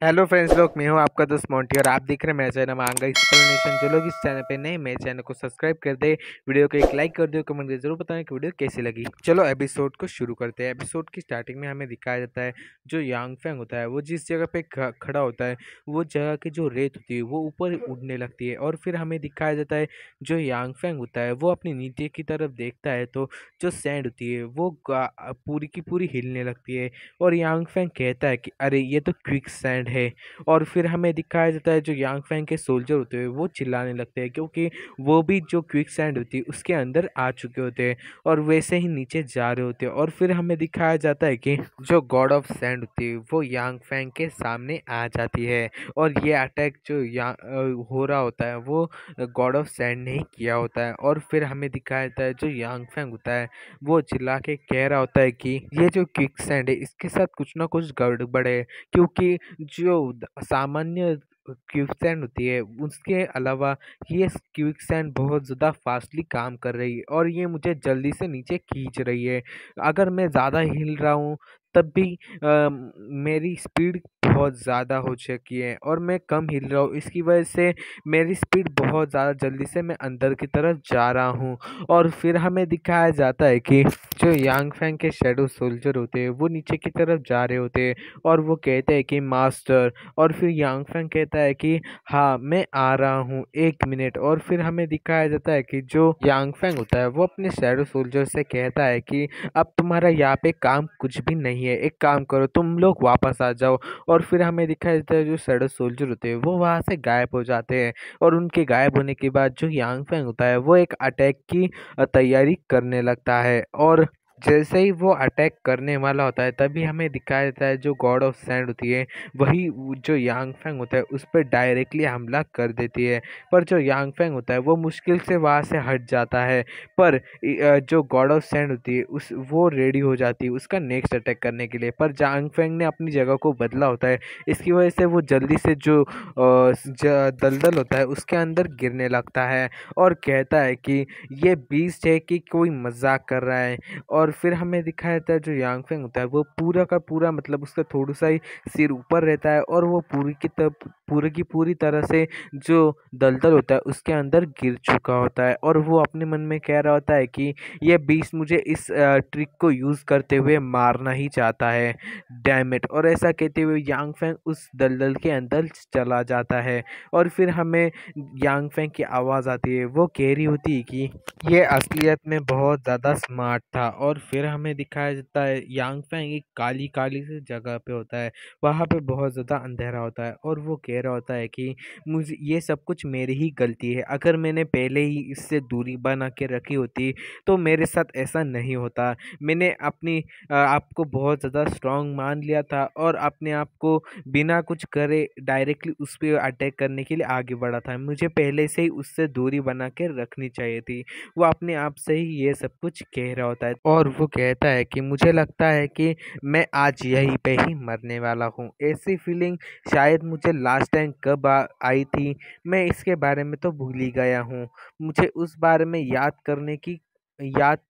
Hello friends लोग, मैं हूं आपका दोस्त मोंटी और आप देख रहे हैं मेरा चैनल मांगा एक्सप्लेनेशन। जो लोग इस चैनल पे नए, मेरे चैनल को सब्सक्राइब कर दे, वीडियो को एक लाइक कर दो, कमेंट करके जरूर बताएं कि वीडियो कैसी लगी। चलो एपिसोड को शुरू करते हैं। एपिसोड की स्टार्टिंग में हमें दिखाया जाता है जो यांग फैंग होता है वो जिस जगह पे खड़ा होता है, वो जगह की जो रेत होती है वो ऊपर उड़ने लगती है। और फिर हमें दिखाया जाता है जो यांग फैंग होता है वो अपनी नीचे की तरफ देखता है तो जो सैंड होती है वो पूरी की पूरी हिलने लगती है। और यांग फैंग कहता है कि अरे ये तो क्विक सैंड है। और फिर हमें दिखाया जाता है जो यांग फैंग के सोल्जर होते हैं वो चिल्लाने लगते हैं, क्योंकि वो भी जो क्विक सैंड होती है उसके अंदर आ चुके होते हैं और वैसे ही नीचे जा रहे होते हैं। और फिर हमें दिखाया जाता है कि जो गॉड ऑफ सैंड होती है वो यांग फैंग के सामने आ जाती है। और ये अटैक जो हो रहा होता है वो गॉड ऑफ सैंड ने ही किया होता है। और फिर हमें दिखाया जाता है जो यांग फैंग होता है वो चिल्ला के कह रहा होता है कि ये जो क्विक सैंड है इसके साथ कुछ ना कुछ गड़बड़ है, क्योंकि जो सामान्य क्विकसैंड होती है उसके अलावा ये क्विकसैंड बहुत ज़्यादा फास्टली काम कर रही है और ये मुझे जल्दी से नीचे खींच रही है। अगर मैं ज़्यादा हिल रहा हूँ तब भी मेरी स्पीड बहुत ज़्यादा हो चुकी है और मैं कम हिल रहा हूँ, इसकी वजह से मेरी स्पीड बहुत ज़्यादा जल्दी से मैं अंदर की तरफ जा रहा हूँ। और फिर हमें दिखाया जाता है कि जो यांग फैंग के शैडो सोल्जर होते हैं वो नीचे की तरफ जा रहे होते हैं और वो कहते हैं कि मास्टर। और फिर यांग फैंग कहता है कि हाँ मैं आ रहा हूँ, एक मिनट। और फिर हमें दिखाया जाता है कि जो यांग फैंग होता है वो अपने शैडो सोल्जर से कहता है कि अब तुम्हारा यहाँ पे काम कुछ भी नहीं है, एक काम करो तुम लोग वापस आ जाओ। और फिर हमें दिखाया जाता है जो शैडो सोल्जर होते हैं वो वहाँ से गायब हो जाते हैं। और उनके गायब होने के बाद जो यांग फैंग होता है वो एक अटैक की तैयारी करने लगता है। और जैसे ही वो अटैक करने वाला होता है तभी हमें दिखाया जाता है जो गॉड ऑफ सैंड होती है वही जो यांग फैंग होता है उस पर डायरेक्टली हमला कर देती है। पर जो यांग फैंग होता है वो मुश्किल से वहाँ से हट जाता है। पर जो गॉड ऑफ सैंड होती है उस वो रेडी हो जाती है उसका नेक्स्ट अटैक करने के लिए। पर यांग फैंग ने अपनी जगह को बदला होता है, इसकी वजह से वो जल्दी से जो दलदल होता है उसके अंदर गिरने लगता है और कहता है कि ये बीस्ट है कि कोई मजाक कर रहा है। और फिर हमें दिखाया जाता है जो यांग फेंग होता है वो पूरा का पूरा मतलब उसका थोड़ा सा ही सिर ऊपर रहता है और वो पूरी की पूरी तरह से जो दलदल होता है उसके अंदर गिर चुका होता है। और वो अपने मन में कह रहा होता है कि ये बीस्ट मुझे इस ट्रिक को यूज़ करते हुए मारना ही चाहता है, डैम इट। और ऐसा कहते हुए यांग फेंग उस दलदल के अंदर चला जाता है। और फिर हमें यांग फेंग की आवाज़ आती है, वो कह रही होती है कि ये असलियत में बहुत ज़्यादा स्मार्ट था। और फिर हमें दिखाया जाता है यांग फैंग एक काली काली सी जगह पे होता है, वहाँ पे बहुत ज़्यादा अंधेरा होता है और वो कह रहा होता है कि मुझे ये सब कुछ मेरी ही गलती है, अगर मैंने पहले ही इससे दूरी बना के रखी होती तो मेरे साथ ऐसा नहीं होता। मैंने अपनी आपको बहुत ज़्यादा स्ट्रांग मान लिया था और अपने आप को बिना कुछ करे डायरेक्टली उस पर अटैक करने के लिए आगे बढ़ा था, मुझे पहले से ही उससे दूरी बना के रखनी चाहिए थी। वो अपने आप से ही ये सब कुछ कह रहा होता है और वो कहता है कि मुझे लगता है कि मैं आज यहीं पे ही मरने वाला हूँ। ऐसी फीलिंग शायद मुझे लास्ट टाइम कब आई थी मैं इसके बारे में तो भूल ही गया हूँ, मुझे उस बारे में याद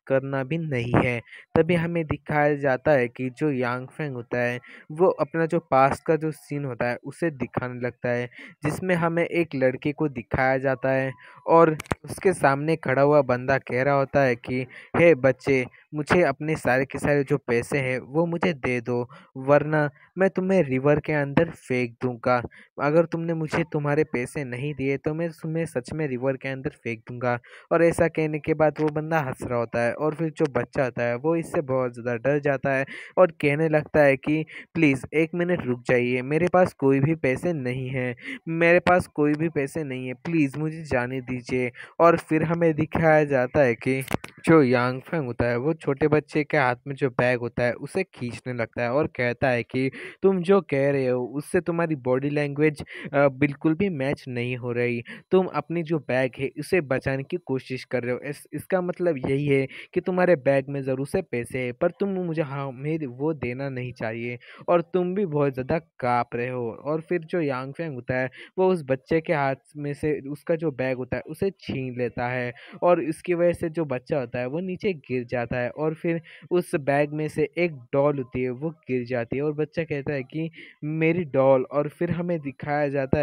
करना भी नहीं है। तभी हमें दिखाया जाता है कि जो यांग फेंग होता है वो अपना जो पास्ट का जो सीन होता है उसे दिखाने लगता है, जिसमें हमें एक लड़के को दिखाया जाता है और उसके सामने खड़ा हुआ बंदा कह रहा होता है कि हे बच्चे, मुझे अपने सारे के सारे जो पैसे हैं वो मुझे दे दो, वरना मैं तुम्हें रिवर के अंदर फेंक दूंगा। अगर तुमने मुझे तुम्हारे पैसे नहीं दिए तो मैं तुम्हें सच में रिवर के अंदर फेंक दूंगा। और ऐसा कहने के बाद वो बंदा हंस रहा होता है और फिर जो बच्चा होता है वो इससे बहुत ज़्यादा डर जाता है और कहने लगता है कि प्लीज़ एक मिनट रुक जाइए, मेरे पास कोई भी पैसे नहीं हैं, मेरे पास कोई भी पैसे नहीं है, प्लीज़ मुझे जाने दीजिए। और फिर हमें दिखाया जाता है कि जो यांग फेंग होता है वो छोटे बच्चे के हाथ में जो बैग होता है उसे खींचने लगता है और कहता है कि तुम जो कह रहे हो उससे तुम्हारी बॉडी लैंग्वेज बिल्कुल भी मैच नहीं हो रही, तुम अपनी जो बैग है उसे बचाने की कोशिश कर रहे हो, इसका मतलब यही है कि तुम्हारे बैग में ज़रूर से पैसे है पर तुम मुझे हमें वो देना नहीं चाहिए और तुम भी बहुत ज़्यादा काँप रहे हो। और फिर जो यांग फेंग होता है वो उस बच्चे के हाथ में से उसका जो बैग होता है उसे छीन लेता है और इसकी वजह से जो बच्चा होता होता है वो नीचे गिर जाता है और फिर उस बैग में से एक डॉल होती है वो गिर जाती है और बच्चा कहता है कि मेरी डॉल। और फिर हमें दिखाया जाता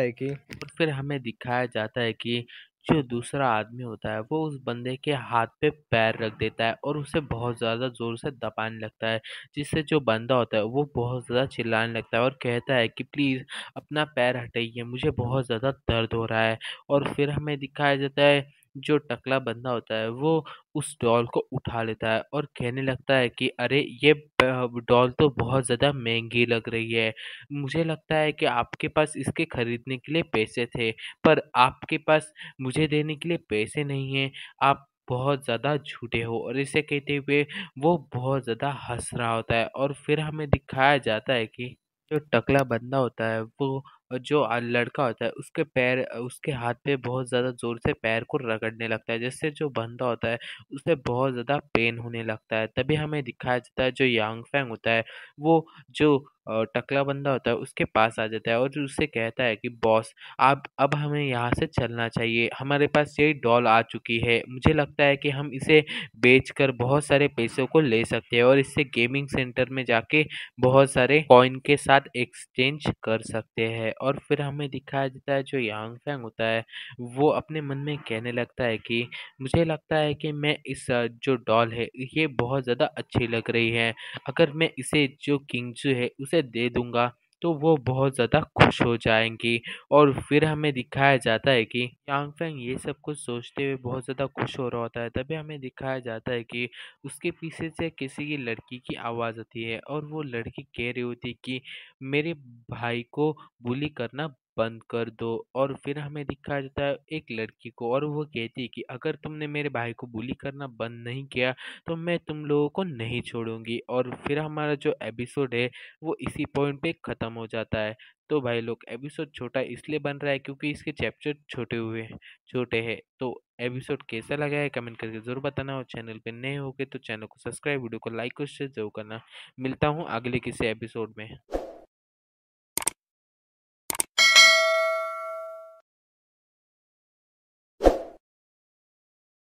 है कि जो दूसरा आदमी होता है वो उस बंदे के हाथ पे पैर रख देता है और उसे बहुत ज़्यादा ज़ोर से दबाने लगता है, जिससे जो बंदा होता है वो बहुत ज़्यादा चिल्लाने लगता है और कहता है कि प्लीज़ अपना पैर हटाइए, मुझे बहुत ज़्यादा दर्द हो रहा है। और फिर हमें दिखाया जाता है जो टकला बंदा होता है वो उस डॉल को उठा लेता है और कहने लगता है कि अरे ये डॉल तो बहुत ज़्यादा महंगी लग रही है, मुझे लगता है कि आपके पास इसके खरीदने के लिए पैसे थे, पर आपके पास मुझे देने के लिए पैसे नहीं हैं, आप बहुत ज़्यादा झूठे हो। और इसे कहते हुए वो बहुत ज़्यादा हँस रहा होता है और फिर हमें दिखाया जाता है कि जो टकला बंदा होता है वो जो लड़का होता है उसके हाथ पे बहुत ज़्यादा ज़ोर से पैर को रगड़ने लगता है, जिससे जो बंदा होता है उसे बहुत ज़्यादा पेन होने लगता है। तभी हमें दिखाया जाता है जो यांग फैंग होता है वो जो टकला बंदा होता है उसके पास आ जाता है और उससे कहता है कि बॉस आप अब हमें यहाँ से चलना चाहिए, हमारे पास ये डॉल आ चुकी है, मुझे लगता है कि हम इसे बेचकर बहुत सारे पैसों को ले सकते हैं और इससे गेमिंग सेंटर में जाके बहुत सारे कॉइन के साथ एक्सचेंज कर सकते हैं। और फिर हमें दिखाया जाता है जो यांग फैंग होता है वो अपने मन में कहने लगता है कि मुझे लगता है कि मैं इस जो डॉल है ये बहुत ज़्यादा अच्छी लग रही है, अगर मैं इसे जो किंगजू है उसे दे दूँगा तो वो बहुत ज़्यादा खुश हो जाएँगी। और फिर हमें दिखाया जाता है कि यांग फैंग ये सब कुछ सोचते हुए बहुत ज़्यादा खुश हो रहा होता है। तभी हमें दिखाया जाता है कि उसके पीछे से किसी की लड़की की आवाज़ आती है और वो लड़की कह रही होती है कि मेरे भाई को बुली करना बंद कर दो। और फिर हमें दिखाया जाता है एक लड़की को और वो कहती है कि अगर तुमने मेरे भाई को बुली करना बंद नहीं किया तो मैं तुम लोगों को नहीं छोड़ूंगी। और फिर हमारा जो एपिसोड है वो इसी पॉइंट पे ख़त्म हो जाता है। तो भाई लोग एपिसोड छोटा इसलिए बन रहा है क्योंकि इसके चैप्टर छोटे हैं। तो एपिसोड कैसा लगा है कमेंट करके ज़रूर बताना और चैनल पे नए होगे तो चैनल को सब्सक्राइब, वीडियो को लाइक और शेयर जरूर करना। मिलता हूँ अगले किसी एपिसोड में।